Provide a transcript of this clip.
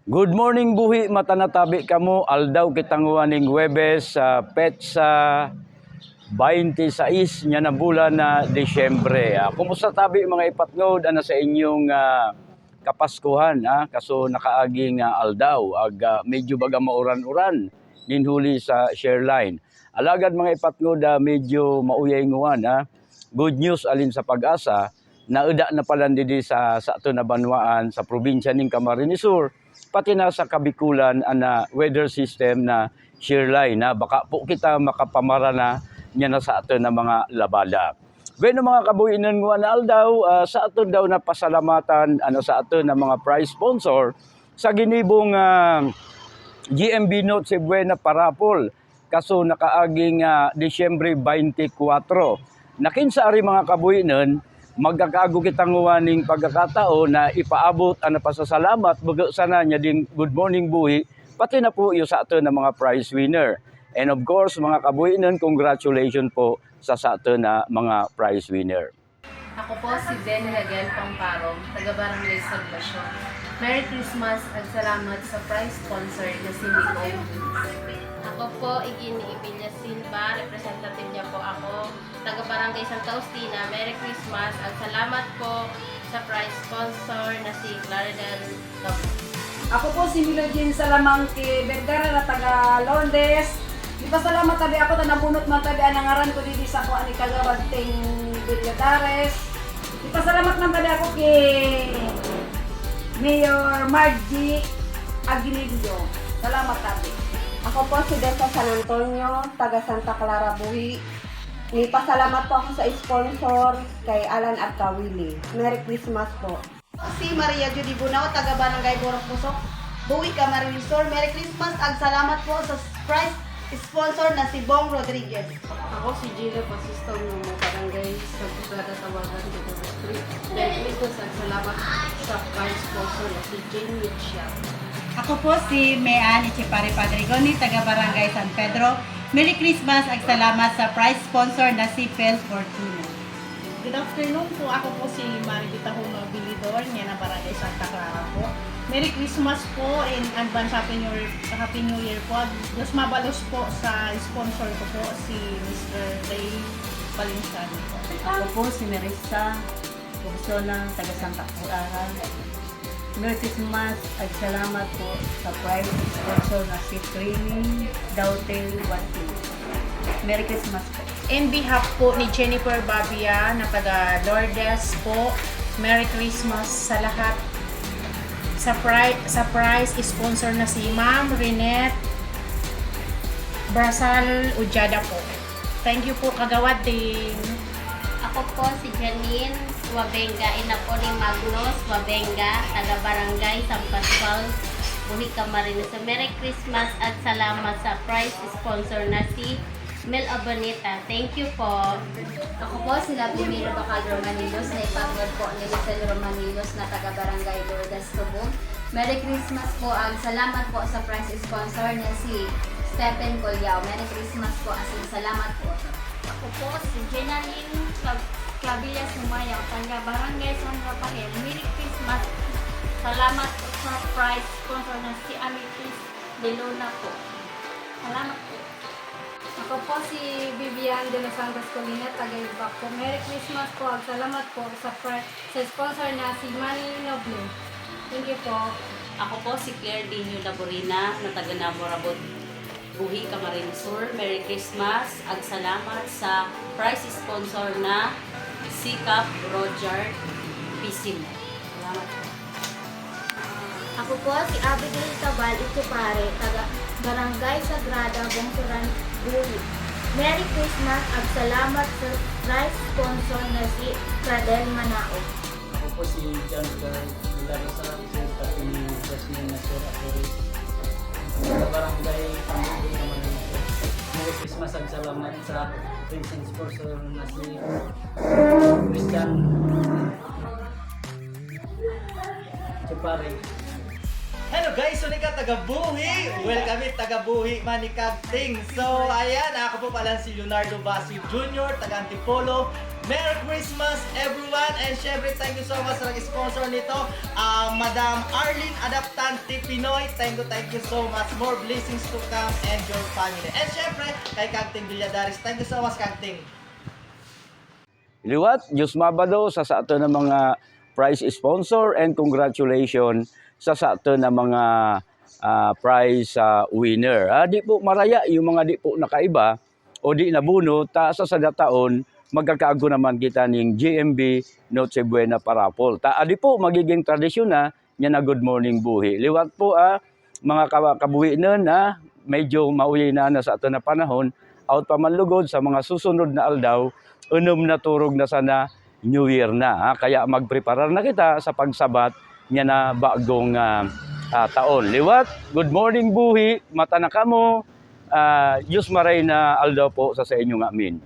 Good morning buhi matanatabi kamo aldaw kitanguaning Huwebes sa petsa 26 nya na bulan na Disyembre. Kumusta tabi mga ipatngod ana sa inyong kapaskuhan kaso nakaaging aldaw medyo baga mauran-uran ninhuli sa share line. Alagad mga ipatngod medyo mauyay nguan Good news alin sa Pag-asa naeda na pala didi sa ato na banwaan sa probinsya ning Camarines Sur pati na sa Kabikulan ana weather system na shear line baka po kita makapamara na niya na sa ato na mga labada. Bueno mga kabuhinan nguan aldaw sa ato daw na pasalamatan sa ato na mga prize sponsor sa ginibong GMB Note si Buena Parapol kaso nakaaging Disyembre 24. Nakinsa ari mga kabuhinan magkakago kitang nguwaning pagkakatao na ipaabot ang pasasalamat bago sana niya ding good morning buhi pati na po yung sa ato na mga prize winner. And of course mga kabuhinan, congratulations po sa ato na mga prize winner. Ako po si Ben Hagel Pamparong, taga-Barangay Salvacion. Merry Christmas at salamat sa prize sponsor na si Nicole. Ako po, Igini Ibilia Silva, representative niya po ako, taga-Barangay Santa Justina. Merry Christmas at salamat po sa prize sponsor na si Claridel Gabo. Ako po si Milogin Salamangki Vergara na taga Lourdes. Di pa salamat tabi ako na nabunot man tabi anangaran ko dito sa ko ani kagawanting Bilyatares. Di pa salamat man tabi ako kay Mayor Margie Aguilillo. Salamat tabi. Ako po si Desa San Antonio, taga Santa Clara, Buhi. Pasalamat po ako sa sponsor kay Alan at Kawili. Merry Christmas po. Si Maria Judy Bunao, taga Barangay Borok Pusok, Buhi Camarines Sur. Merry Christmas at salamat po sa prize sponsor na si Bong Rodriguez. Ako si Gina Pasisto ng Barangay Sagugada Tawagan dito sa street. Merry Christmas at salamat sa prize sponsor na si Jane Mitchell. Ako po si Mean Ichipari Padrigoni, taga Barangay San Pedro. Merry Christmas at salamat sa prize sponsor na si Pel Fortuna. Good afternoon po. Ako po si Marikita Huno Bilidor, niya na Barangay Santa Clara po. Merry Christmas po and advance Happy New Year po. Diyos mabalos po sa sponsor ko po, si Mr. Ray Valenciano po. Ako po si Marissa Pursona, taga Santa Clara. Merry Christmas at salamat po sa prize sponsor na si Training Dautel Wati. Merry Christmas po. In behalf po ni Jennifer Babia na taga Lourdes po, Merry Christmas sa lahat. Sa prize sponsor na si Ma'am Renette Brasal Ujada po. Thank you po kagawad din. Ako po si Janine Wabenga, ina po ni Magnus Wabenga, taga-Barangay San Pascual, Buhi Camarines. Merry Christmas at salamat sa prize sponsor na si Mel Abanita. Thank you po. Ako po si Vladimir Bacal Romanilos, na ipagod po ni Lisel Romanilos na taga-Barangay Lourdes, Tubong. Merry Christmas po at salamat po sa prize sponsor na si Stephen Colyao. Merry Christmas po at salamat po. Ako po si Jenaline Clavilla Sumayaw, taga-Barangay San Rafael. Merry Christmas. Salamat po sa prize sponsor na si Amitis De Luna po. Salamat po. Ako po si Vivian de los Santos Colina, taga-Ibak po. Merry Christmas po at salamat po sa sponsor na si Manny Noble. Thank you po. Ako po si Claire Dino Laborina na taga Namorabot, Buhi Camarines Sur. Merry Christmas at salamat sa prize sponsor na si Cap Roger Pisim. Salamat po. Ako po si Abigail Tabal Itupare, taga Barangay Sagrada, Bongsoran, Buhi. Merry Christmas at salamat sa prize sponsor na si Cradel Manao. Ako po si John Milano sa pati ni Jasmine Nasir Aperis. Sa Barangay Pamuli naman ito. Merry Christmas at salamat sa princess sponsor na si Christian Chupare. Hello guys, suni ka taga-Buhi! Welcome it taga-Buhi Manikagting. So ayan, ako po pala si Leonardo Basio Jr., taga-Antipolo, Merry Christmas everyone! And syempre, thank you so much sa nag-sponsor nito, Madam Arlene Adaptante Pinoy. Thank you so much. More blessings to come and your family. And syempre, kay Kagting Villadares, thank you so much, Kagting. Liwat, Diyos mabado sa ato ng mga prize sponsor and congratulations sa ato ng mga prize winner. Di po maraya yung mga di po nakaiba o di nabuno, sa taon, magkakaago naman kita ng GMB Noche Buena Parapol. Di po magiging tradisyon na na good morning buhi. Liwat po mga kabuhi nun medyo mauwi na sa ato na panahon, out pa man lugod sa mga susunod na aldaw, na turog na sana New Year na. Kaya magpreparar na kita sa pagsabat niya na bagong taon. Liwat, good morning buhi, mata na kamo, Diyos maray na aldaw po sa inyong amin.